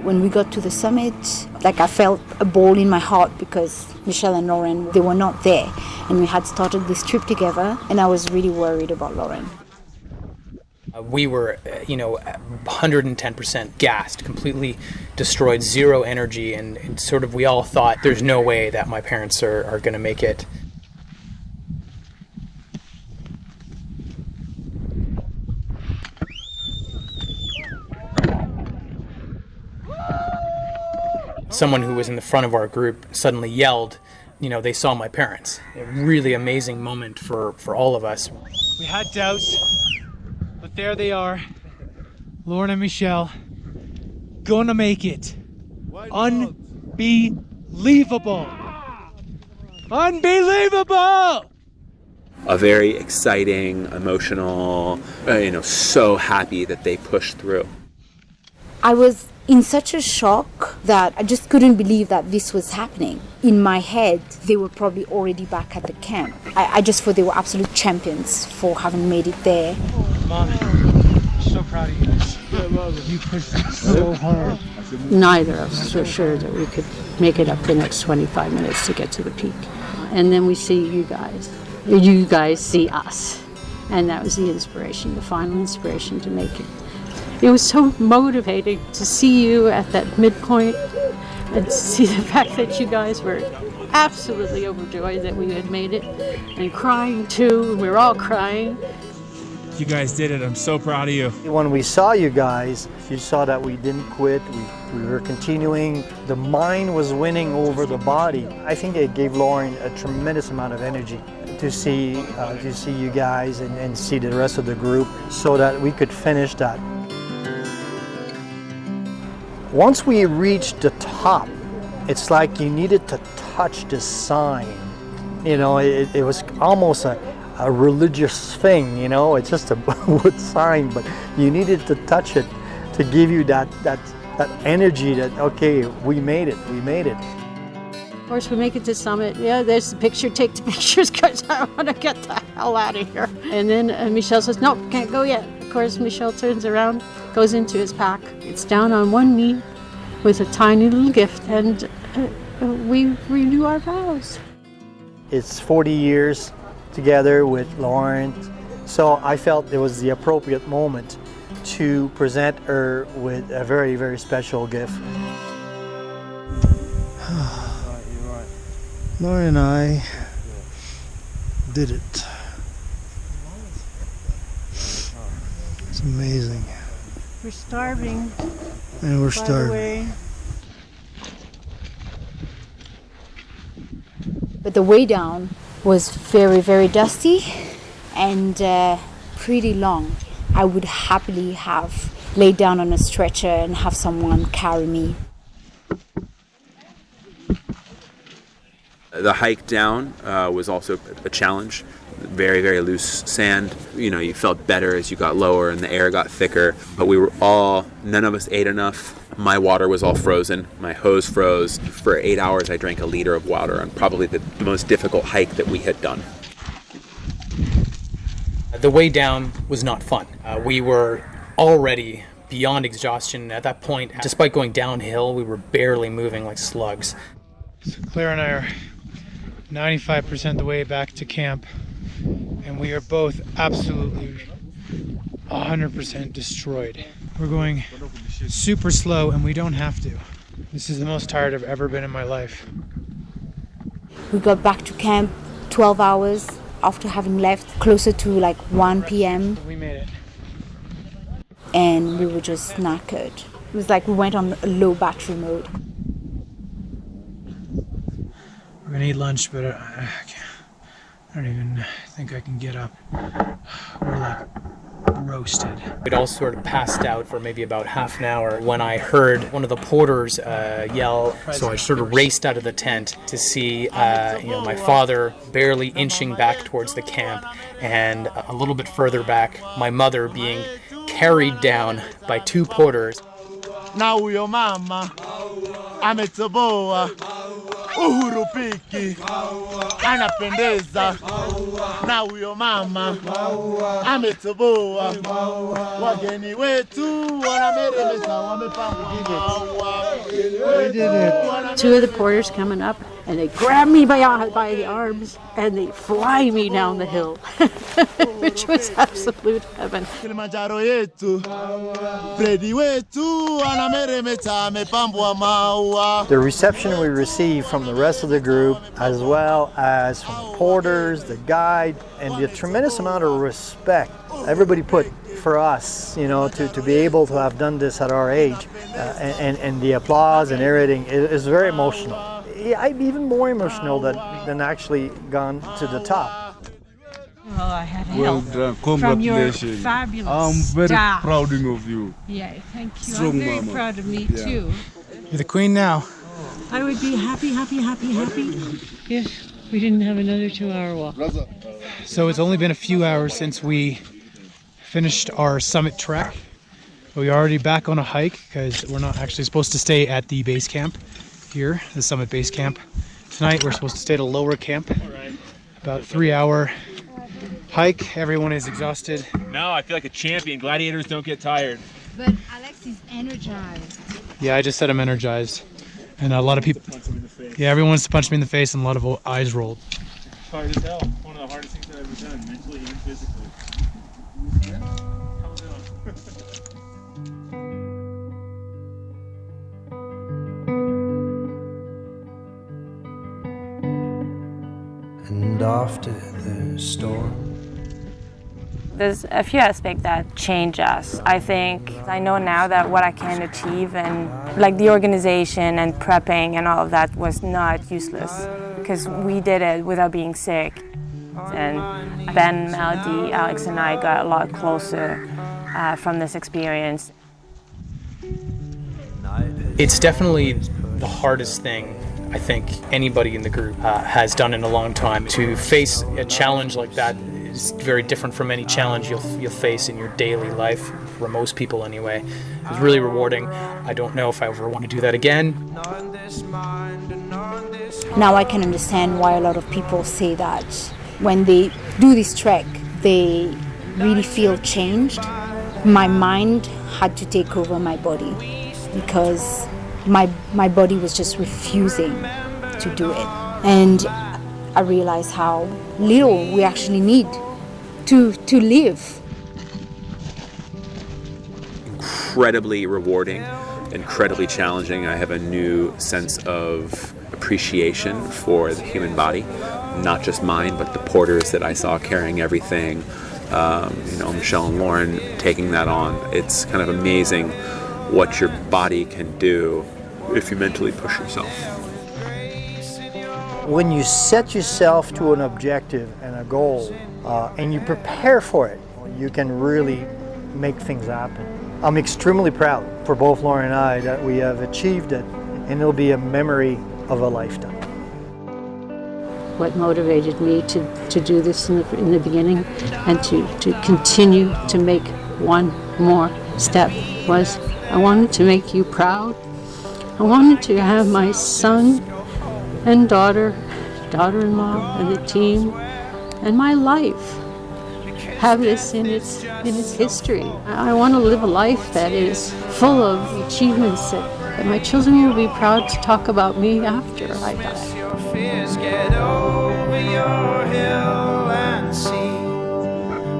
When we got to the summit, like I felt a ball in my heart because Michelle and Lauren, they were not there. And we had started this trip together, and I was really worried about Lauren. We were, 110% gassed, completely destroyed, zero energy, and sort of we all thought there's no way that my parents are going to make it. Someone who was in the front of our group suddenly yelled, they saw my parents. A really amazing moment for all of us. We had doubts, but there they are. Lauren and Michelle, gonna make it. Unbelievable. Unbelievable! A very exciting, emotional, so happy that they pushed through. I was in such a shock that I just couldn't believe that this was happening. In my head, they were probably already back at the camp. I just thought they were absolute champions for having made it there. Mom, I'm so proud of you guys. You pushed so hard. Neither of us were sure that we could make it up the next 25 minutes to get to the peak. And then we see you guys. You guys see us. And that was the inspiration, the final inspiration to make it. It was so motivating to see you at that midpoint and to see the fact that you guys were absolutely overjoyed that we had made it and crying too. We were all crying. You guys did it. I'm so proud of you. When we saw you guys, you saw that we didn't quit. We were continuing. The mind was winning over the body. I think it gave Lauren a tremendous amount of energy to see you guys and see the rest of the group so that we could finish that. Once we reached the top, it's like you needed to touch the sign. It was almost a religious thing, it's just a wood sign, but you needed to touch it to give you that energy that, okay, we made it. Of course, we make it to summit. Yeah, there's the picture. Take the pictures because I want to get the hell out of here. And then Michelle says, nope, can't go yet. Of course, Michelle turns around, goes into his pack. It's down on one knee with a tiny little gift, and we renew our vows. It's 40 years together with Lauren, so I felt it was the appropriate moment to present her with a very, very special gift. Lauren and I did it. It's amazing. We're starving. And we're starving. But the way down was very, very dusty and pretty long. I would happily have laid down on a stretcher and have someone carry me. The hike down was also a challenge. Very, very loose sand. You felt better as you got lower and the air got thicker, but none of us ate enough. My water was all frozen. My hose froze. For 8 hours, I drank a liter of water on probably the most difficult hike that we had done. The way down was not fun. We were already beyond exhaustion at that point. Despite going downhill, we were barely moving like slugs. Claire and I are 95% the way back to camp, and we are both absolutely 100% destroyed. We're going super slow, and we don't have to. This is the most tired I've ever been in my life. We got back to camp 12 hours after having left, closer to like 1 p.m. We made it. And we were just knackered. It was like we went on a low battery mode. We're gonna eat lunch, but I don't even think I can get up. We're like roasted. We'd all sort of passed out for maybe about half an hour when I heard one of the porters yell. So I sort of raced out of the tent to see my father barely inching back towards the camp, and a little bit further back, my mother being carried down by two porters. Na huyo mama ametoboa uhuru piki anapendeza. Na huyo mama ametoboa wageni wetu wanameremeta wamepamba. Two of the porters coming up, and they grab me by the arms and they fly me down the hill, which was absolute heaven. Kilimanjaro yetu, Freddy wetu anameremeta amepambwa maua. The reception we received from the rest of the group, as well as from the porters, the guide, and the tremendous amount of respect everybody put for us, to be able to have done this at our age, and the applause and everything is very emotional. I'm even more emotional than actually gone to the top. Oh, I had Well help done. from your Congratulations. fabulous I'm very staff. proud of you. Yeah, thank you. Strong I'm very mama. proud of me Yeah. too. You're the queen now. I would be happy if we didn't have another 2-hour walk. So it's only been a few hours since we finished our summit trek. We're already back on a hike because we're not actually supposed to stay at the base camp here, the summit base camp. Tonight we're supposed to stay at a lower camp. About a 3-hour hike. Everyone is exhausted. No, I feel like a champion. Gladiators don't get tired. But Alex is energized. Yeah, I just said I'm energized. And a lot of people, yeah, everyone wants to punch me in the face and a lot of eyes rolled. Hard as hell. One of the hardest things I've ever done, mentally and physically. And after the storm, There's a few aspects that change us. I think I know now that what I can achieve, and like the organization and prepping and all of that was not useless because we did it without being sick. And Ben, Melody, Alex and I got a lot closer from this experience. It's definitely the hardest thing I think anybody in the group has done in a long time. To face a challenge like that is very different from any challenge you'll face in your daily life, for most people anyway. It was really rewarding. I don't know if I ever want to do that again. Now I can understand why a lot of people say that when they do this trek, they really feel changed. My mind had to take over my body because my body was just refusing to do it. And I realized how little we actually need to live. Incredibly rewarding, incredibly challenging. I have a new sense of appreciation for the human body, not just mine, but the porters that I saw carrying everything. Michelle and Lauren taking that on. It's kind of amazing what your body can do if you mentally push yourself. When you set yourself to an objective and a goal, and you prepare for it, you can really make things happen. I'm extremely proud for both Lauren and I that we have achieved it, and it'll be a memory of a lifetime. What motivated me to do this in the beginning and to continue to make one more step was I wanted to make you proud. I wanted to have my son and daughter-in-law and the team and my life have this in its history. I want to live a life that is full of achievements that my children will be proud to talk about me after I die. Get over your hill and see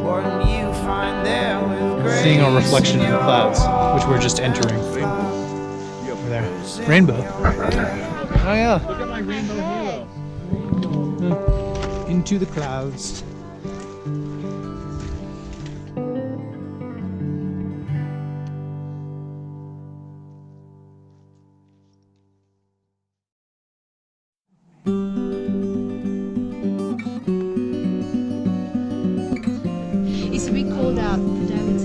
what you find there with grace. Seeing our reflection in the clouds, which we're just entering. Over there. Rainbow. Oh yeah. Look at my rainbow halo. Into the clouds. It's a bit cold out, but I would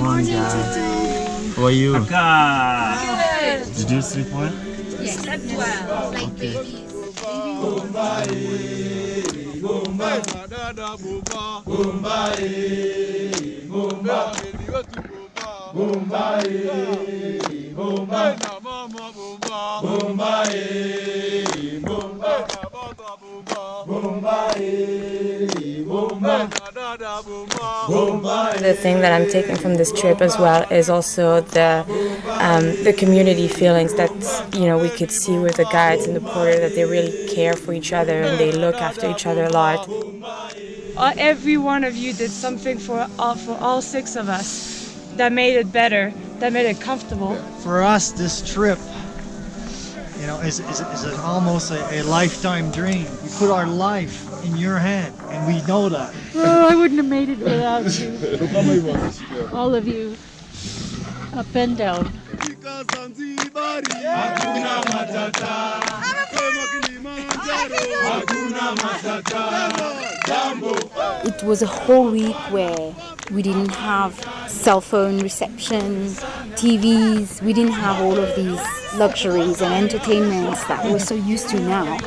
morning, guys. How are you? Good. Did you sleep well? Yes. Slept well. Like babies. The thing that I'm taking from this trip as well is also the community feelings that we could see with the guides and the porter, that they really care for each other and they look after each other a lot. Every one of you did something for all 6 of us that made it better, that made it comfortable. For us, this trip, is almost a lifetime dream. We put our life in your hand, and we know that. Oh, I wouldn't have made it without you. All of you, up and down. It was a whole week where we didn't have cell phone reception, TVs, we didn't have all of these luxuries and entertainments that we're so used to now.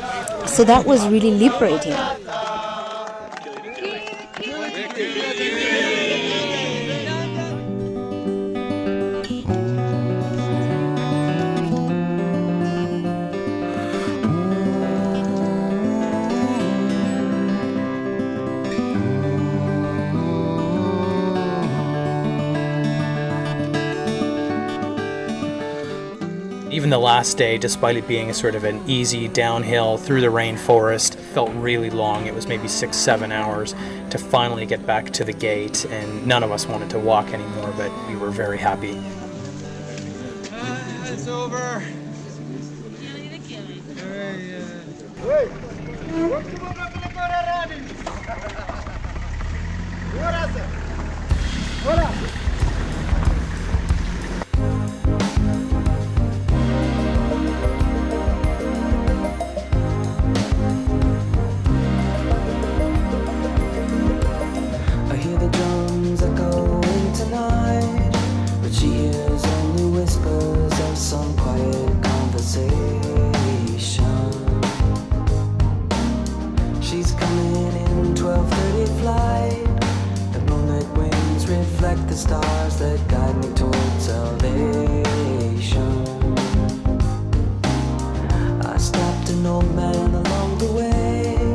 So that was really liberating. Even the last day, despite it being a sort of an easy downhill through the rainforest, felt really long. It was maybe 6-7 hours to finally get back to the gate, and none of us wanted to walk anymore, but we were very happy. It's over. I hear the drums echoing tonight, but she hears only whispers of some quiet conversation. She's coming in 12:30 flight. The moonlit wings reflect the stars that guide me towards salvation. I stopped an old man along the way,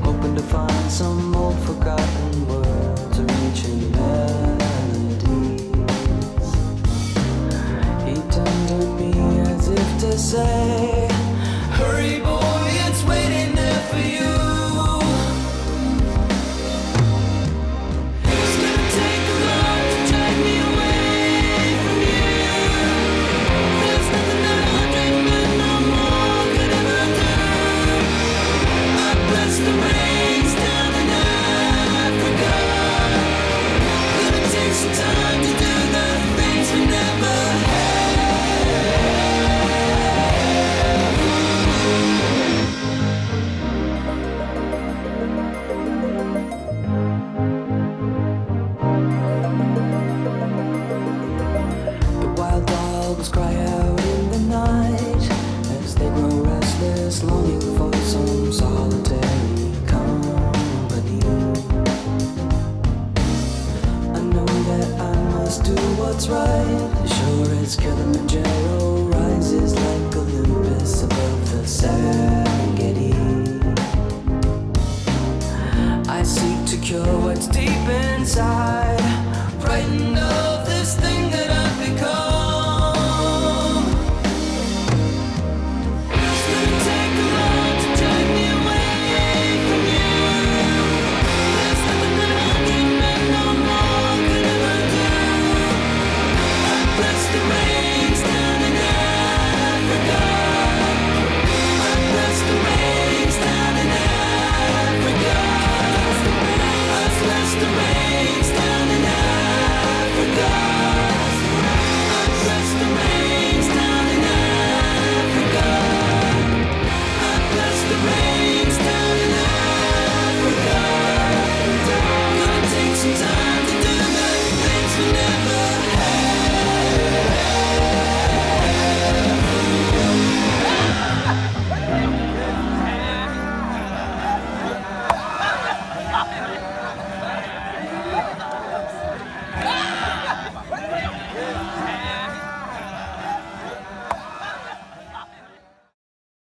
hoping to find some old forgotten words or ancient melodies. He turned to me as if to say,